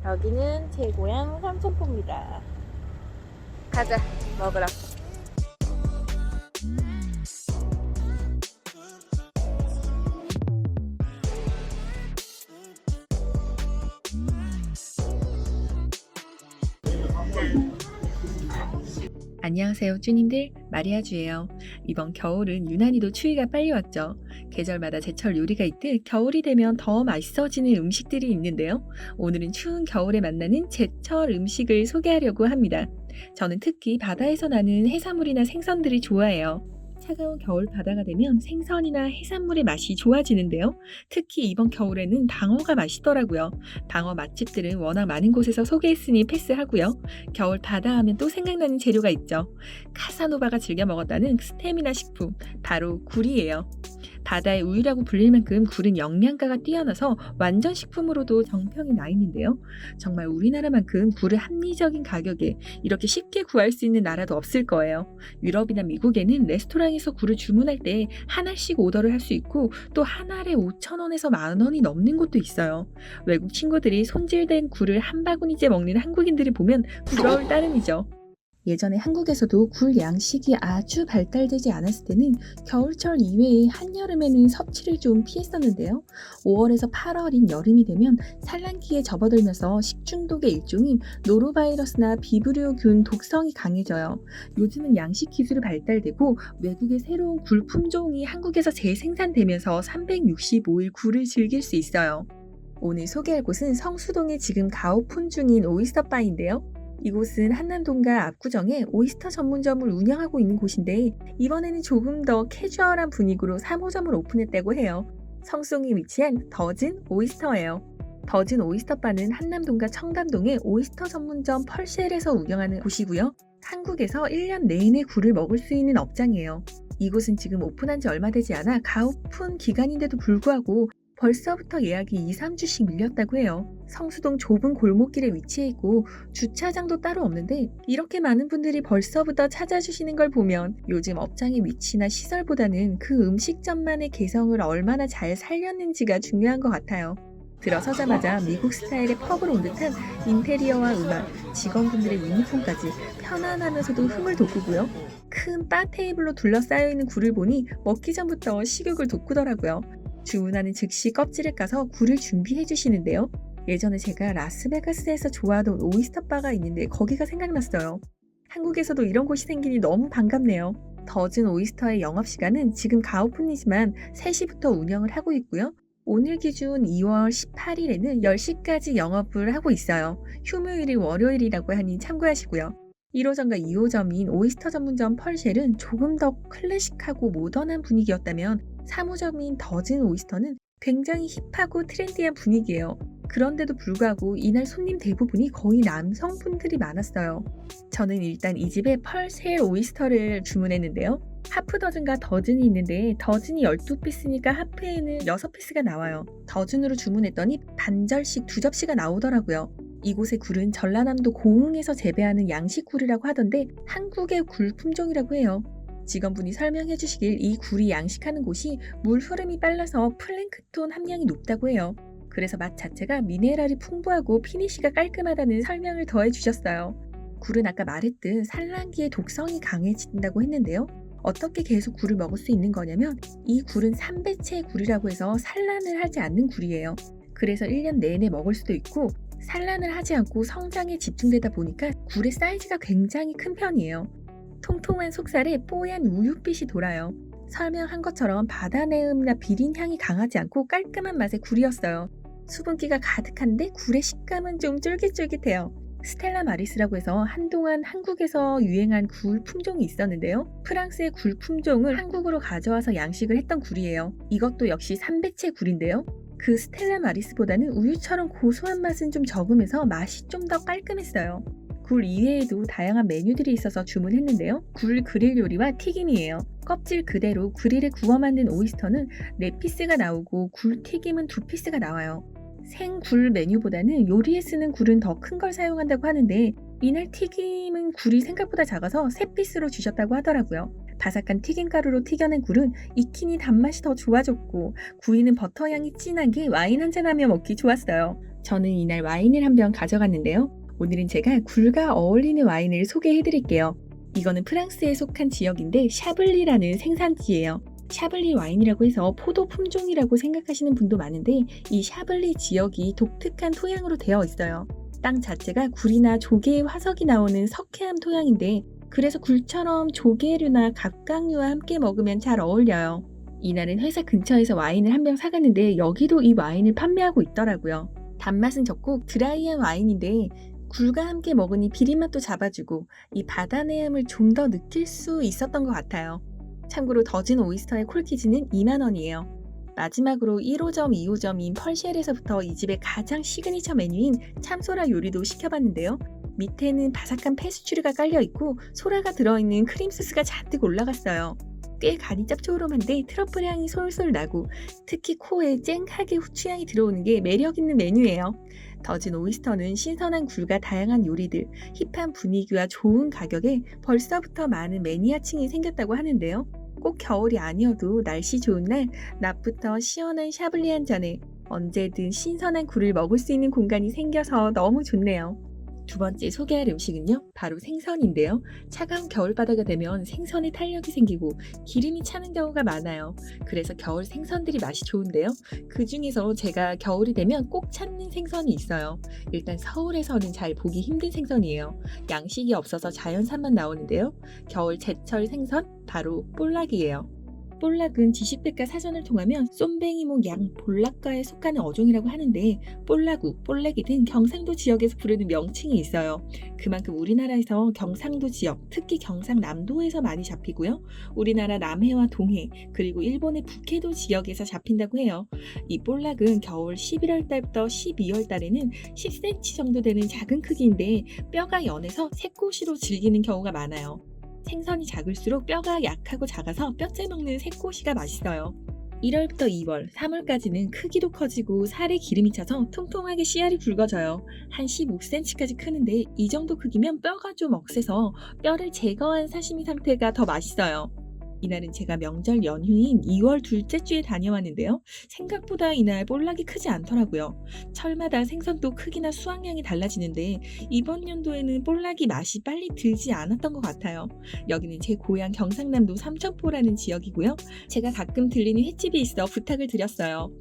여기는 제 고향 삼천포입니다. 가자, 먹으러. 안녕하세요 쭈님들, 마리아주예요. 이번 겨울은 유난히도 추위가 빨리 왔죠. 계절마다 제철 요리가 있듯 겨울이 되면 더 맛있어지는 음식들이 있는데요. 오늘은 추운 겨울에 만나는 제철 음식을 소개하려고 합니다. 저는 특히 바다에서 나는 해산물이나 생선들이 좋아해요. 차가운 겨울 바다가 되면 생선이나 해산물의 맛이 좋아지는데요. 특히 이번 겨울에는 방어가 맛있더라고요. 방어 맛집들은 워낙 많은 곳에서 소개했으니 패스하고요. 겨울 바다 하면 또 생각나는 재료가 있죠. 카사노바가 즐겨 먹었다는 스테미나 식품, 바로 굴이에요. 바다의 우유라고 불릴 만큼 굴은 영양가가 뛰어나서 완전 식품으로도 정평이 나 있는데요. 정말 우리나라만큼 굴을 합리적인 가격에 이렇게 쉽게 구할 수 있는 나라도 없을 거예요. 유럽이나 미국에는 레스토랑에서 굴을 주문할 때 하나씩 오더를 할 수 있고 또 한 알에 5,000원에서 10,000원이 넘는 곳도 있어요. 외국 친구들이 손질된 굴을 한 바구니째 먹는 한국인들을 보면 부러울 따름이죠. 예전에 한국에서도 굴 양식이 아주 발달되지 않았을 때는 겨울철 이외에 한여름에는 섭취를 좀 피했었는데요. 5월에서 8월인 여름이 되면 산란기에 접어들면서 식중독의 일종인 노로바이러스나 비브리오균 독성이 강해져요. 요즘은 양식 기술이 발달되고 외국의 새로운 굴 품종이 한국에서 재생산되면서 365일 굴을 즐길 수 있어요. 오늘 소개할 곳은 성수동에 지금 가오픈 중인 오이스터바인데요. 이곳은 한남동과 압구정에 오이스터 전문점을 운영하고 있는 곳인데 이번에는 조금 더 캐주얼한 분위기로 3호점을 오픈했다고 해요. 성수동에 위치한 더진 오이스터예요. 더진 오이스터바는 한남동과 청담동의 오이스터 전문점 펄쉘에서 운영하는 곳이고요. 한국에서 1년 내내 굴을 먹을 수 있는 업장이에요. 이곳은 지금 오픈한 지 얼마 되지 않아 가오픈 기간인데도 불구하고 벌써부터 예약이 2, 3주씩 밀렸다고 해요. 성수동 좁은 골목길에 위치해 있고 주차장도 따로 없는데 이렇게 많은 분들이 벌써부터 찾아주시는 걸 보면 요즘 업장의 위치나 시설보다는 그 음식점만의 개성을 얼마나 잘 살렸는지가 중요한 것 같아요. 들어서자마자 미국 스타일의 펍으로 온 듯한 인테리어와 음악, 직원분들의 유니폼까지 편안하면서도 흥을 돋구고요. 큰 바 테이블로 둘러싸여 있는 굴을 보니 먹기 전부터 식욕을 돋구더라고요. 주문하는 즉시 껍질을 까서 굴을 준비해 주시는데요. 예전에 제가 라스베가스에서 좋아하던 오이스터바가 있는데 거기가 생각났어요. 한국에서도 이런 곳이 생기니 너무 반갑네요. 더진 오이스터의 영업시간은 지금 가오픈이지만 3시부터 운영을 하고 있고요. 오늘 기준 2월 18일에는 10시까지 영업을 하고 있어요. 휴무일이 월요일이라고 하니 참고하시고요. 1호점과 2호점인 오이스터 전문점 펄쉘은 조금 더 클래식하고 모던한 분위기였다면 3호점인 더진 오이스터는 굉장히 힙하고 트렌디한 분위기예요. 그런데도 불구하고 이날 손님 대부분이 거의 남성분들이 많았어요. 저는 일단 이 집에 펄쉘 오이스터를 주문했는데요. 하프 더즌과 더즌이 있는데 더즌이 12피스니까 하프에는 6피스가 나와요. 더즌으로 주문했더니 반절씩 2접시가 나오더라고요. 이곳의 굴은 전라남도 고흥에서 재배하는 양식굴이라고 하던데 한국의 굴 품종이라고 해요. 직원분이 설명해 주시길 이 굴이 양식하는 곳이 물 흐름이 빨라서 플랭크톤 함량이 높다고 해요. 그래서 맛 자체가 미네랄이 풍부하고 피니쉬가 깔끔하다는 설명을 더해 주셨어요. 굴은 아까 말했듯 산란기의 독성이 강해진다고 했는데요. 어떻게 계속 굴을 먹을 수 있는 거냐면 이 굴은 삼배체 굴이라고 해서 산란을 하지 않는 굴이에요. 그래서 1년 내내 먹을 수도 있고 산란을 하지 않고 성장에 집중되다 보니까 굴의 사이즈가 굉장히 큰 편이에요. 통통한 속살에 뽀얀 우유빛이 돌아요. 설명한 것처럼 바다 내음이나 비린 향이 강하지 않고 깔끔한 맛의 굴이었어요. 수분기가 가득한데 굴의 식감은 좀 쫄깃쫄깃해요. 스텔라 마리스라고 해서 한동안 한국에서 유행한 굴 품종이 있었는데요. 프랑스의 굴 품종을 한국으로 가져와서 양식을 했던 굴이에요. 이것도 역시 삼배체 굴인데요. 그 스텔라 마리스보다는 우유처럼 고소한 맛은 좀 적으면서 맛이 좀 더 깔끔했어요. 굴 이외에도 다양한 메뉴들이 있어서 주문했는데요. 굴 그릴 요리와 튀김이에요. 껍질 그대로 그릴에 구워 만든 오이스터는 4피스가 나오고 굴 튀김은 2피스가 나와요. 생굴 메뉴보다는 요리에 쓰는 굴은 더 큰 걸 사용한다고 하는데 이날 튀김은 굴이 생각보다 작아서 3피스로 주셨다고 하더라고요. 바삭한 튀김가루로 튀겨낸 굴은 익히니 단맛이 더 좋아졌고 구이는 버터향이 진하게 와인 한잔하며 먹기 좋았어요. 저는 이날 와인을 한 병 가져갔는데요. 오늘은 제가 굴과 어울리는 와인을 소개해드릴게요. 이거는 프랑스에 속한 지역인데 샤블리라는 생산지예요. 샤블리 와인이라고 해서 포도 품종이라고 생각하시는 분도 많은데 이 샤블리 지역이 독특한 토양으로 되어 있어요. 땅 자체가 굴이나 조개의 화석이 나오는 석회암 토양인데 그래서 굴처럼 조개류나 갑각류와 함께 먹으면 잘 어울려요. 이날은 회사 근처에서 와인을 한 병 사갔는데 여기도 이 와인을 판매하고 있더라고요. 단맛은 적고 드라이한 와인인데 굴과 함께 먹으니 비린맛도 잡아주고 이 바다 내음을 좀 더 느낄 수 있었던 것 같아요. 참고로 더진 오이스터의 콜키즈는 2만원이에요. 마지막으로 1호점, 2호점인 펄시엘에서부터 이 집의 가장 시그니처 메뉴인 참소라 요리도 시켜봤는데요. 밑에는 바삭한 페스츄리가 깔려있고 소라가 들어있는 크림소스가 잔뜩 올라갔어요. 꽤 간이 짭조름한데 트러플 향이 솔솔 나고 특히 코에 쨍하게 후추향이 들어오는 게 매력있는 메뉴예요. 더진 오이스터는 신선한 굴과 다양한 요리들, 힙한 분위기와 좋은 가격에 벌써부터 많은 매니아층이 생겼다고 하는데요. 꼭 겨울이 아니어도 날씨 좋은 날 낮부터 시원한 샤블리 한 잔에 언제든 신선한 굴을 먹을 수 있는 공간이 생겨서 너무 좋네요. 두 번째 소개할 음식은요, 바로 생선인데요. 차가운 겨울바다가 되면 생선에 탄력이 생기고 기름이 차는 경우가 많아요. 그래서 겨울 생선들이 맛이 좋은데요. 그 중에서 제가 겨울이 되면 꼭 찾는 생선이 있어요. 일단 서울에서는 잘 보기 힘든 생선이에요. 양식이 없어서 자연산만 나오는데요. 겨울 제철 생선, 바로 볼락이에요. 볼락은 지식백과 사전을 통하면 쏨뱅이목 양 볼락과에 속하는 어종이라고 하는데 볼라구, 볼래기 등 경상도 지역에서 부르는 명칭이 있어요. 그만큼 우리나라에서 경상도 지역, 특히 경상남도에서 많이 잡히고요. 우리나라 남해와 동해, 그리고 일본의 북해도 지역에서 잡힌다고 해요. 이 볼락은 겨울 11월 달부터 12월 달에는 10cm 정도 되는 작은 크기인데 뼈가 연해서 새꼬시로 즐기는 경우가 많아요. 생선이 작을수록 뼈가 약하고 작아서 뼈째 먹는 새꼬시가 맛있어요. 1월부터 2월, 3월까지는 크기도 커지고 살에 기름이 차서 통통하게 씨알이 굵어져요. 한 15cm까지 크는데 이 정도 크기면 뼈가 좀 억세서 뼈를 제거한 사시미 상태가 더 맛있어요. 이날은 제가 명절 연휴인 2월 둘째 주에 다녀왔는데요. 생각보다 이날 볼락이 크지 않더라고요. 철마다 생선도 크기나 수확량이 달라지는데 이번 연도에는 볼락이 맛이 빨리 들지 않았던 것 같아요. 여기는 제 고향 경상남도 삼천포라는 지역이고요. 제가 가끔 들리는 횟집이 있어 부탁을 드렸어요.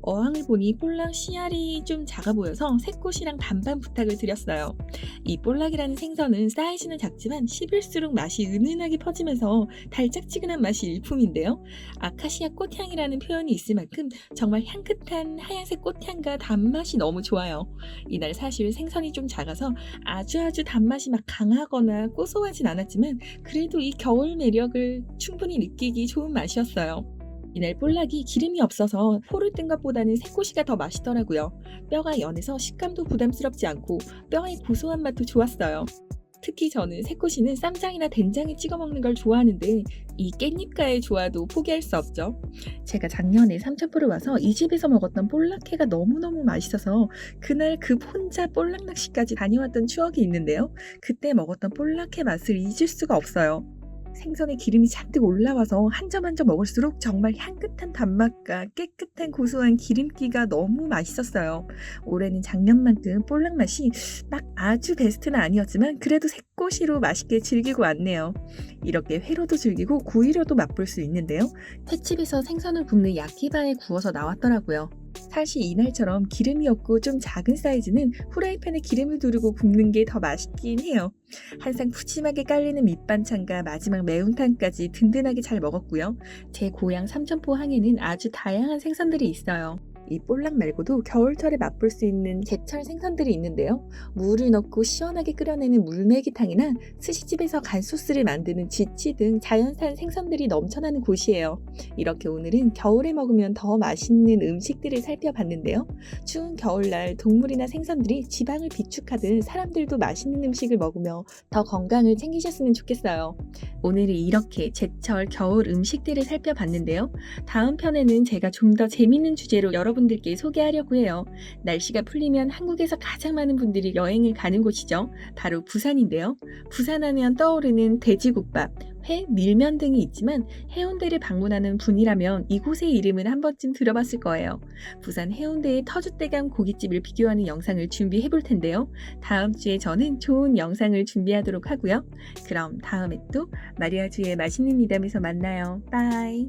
어항을 보니 볼락 씨알이 좀 작아 보여서 새꽃이랑 반반 부탁을 드렸어요. 이 볼락이라는 생선은 사이즈는 작지만 씹을수록 맛이 은은하게 퍼지면서 달짝지근한 맛이 일품인데요. 아카시아 꽃향이라는 표현이 있을 만큼 정말 향긋한 하얀색 꽃향과 단맛이 너무 좋아요. 이날 사실 생선이 좀 작아서 아주 단맛이 막 강하거나 고소하진 않았지만 그래도 이 겨울 매력을 충분히 느끼기 좋은 맛이었어요. 이날 볼락이 기름이 없어서 포를 뜬 것보다는 새꼬시가 더 맛있더라고요. 뼈가 연해서 식감도 부담스럽지 않고 뼈의 고소한 맛도 좋았어요. 특히 저는 새꼬시는 쌈장이나 된장에 찍어 먹는 걸 좋아하는데 이 깻잎과의 조화도 포기할 수 없죠. 제가 작년에 삼천포를 와서 이 집에서 먹었던 볼락회가 너무너무 맛있어서 그날 급 혼자 볼락 낚시까지 다녀왔던 추억이 있는데요. 그때 먹었던 볼락회 맛을 잊을 수가 없어요. 생선에 기름이 잔뜩 올라와서 한 점 한 점 먹을수록 정말 향긋한 단맛과 깨끗한 고소한 기름기가 너무 맛있었어요. 올해는 작년만큼 볼락 맛이 막 아주 베스트는 아니었지만 그래도 새꼬시로 맛있게 즐기고 왔네요. 이렇게 회로도 즐기고 구이로도 맛볼 수 있는데요. 횟집에서 생선을 굽는 야끼바에 구워서 나왔더라고요. 사실 이날처럼 기름이 없고 좀 작은 사이즈는 후라이팬에 기름을 두르고 굽는 게 더 맛있긴 해요. 항상 푸짐하게 깔리는 밑반찬과 마지막 매운탕까지 든든하게 잘 먹었고요. 제 고향 삼천포 항에는 아주 다양한 생선들이 있어요. 이 볼락 말고도 겨울철에 맛볼 수 있는 제철 생선들이 있는데요. 물을 넣고 시원하게 끓여내는 물메기탕이나 스시집에서 간소스를 만드는 지치 등 자연산 생선들이 넘쳐나는 곳이에요. 이렇게 오늘은 겨울에 먹으면 더 맛있는 음식들을 살펴봤는데요. 추운 겨울날 동물이나 생선들이 지방을 비축하듯 사람들도 맛있는 음식을 먹으며 더 건강을 챙기셨으면 좋겠어요. 오늘은 이렇게 제철 겨울 음식들을 살펴봤는데요. 다음 편에는 제가 좀 더 재밌는 주제로 여러분들께 소개하려고 해요. 날씨가 풀리면 한국에서 가장 많은 분들이 여행을 가는 곳이죠. 바로 부산인데요. 부산하면 떠오르는 돼지국밥, 회, 밀면 등이 있지만 해운대를 방문하는 분이라면 이곳의 이름은 한 번쯤 들어봤을 거예요. 부산 해운대의 터줏대감 고깃집을 비교하는 영상을 준비해 볼 텐데요. 다음 주에 저는 좋은 영상을 준비하도록 하고요. 그럼 다음에 또 마리아주의 맛있는 미담에서 만나요. 빠이.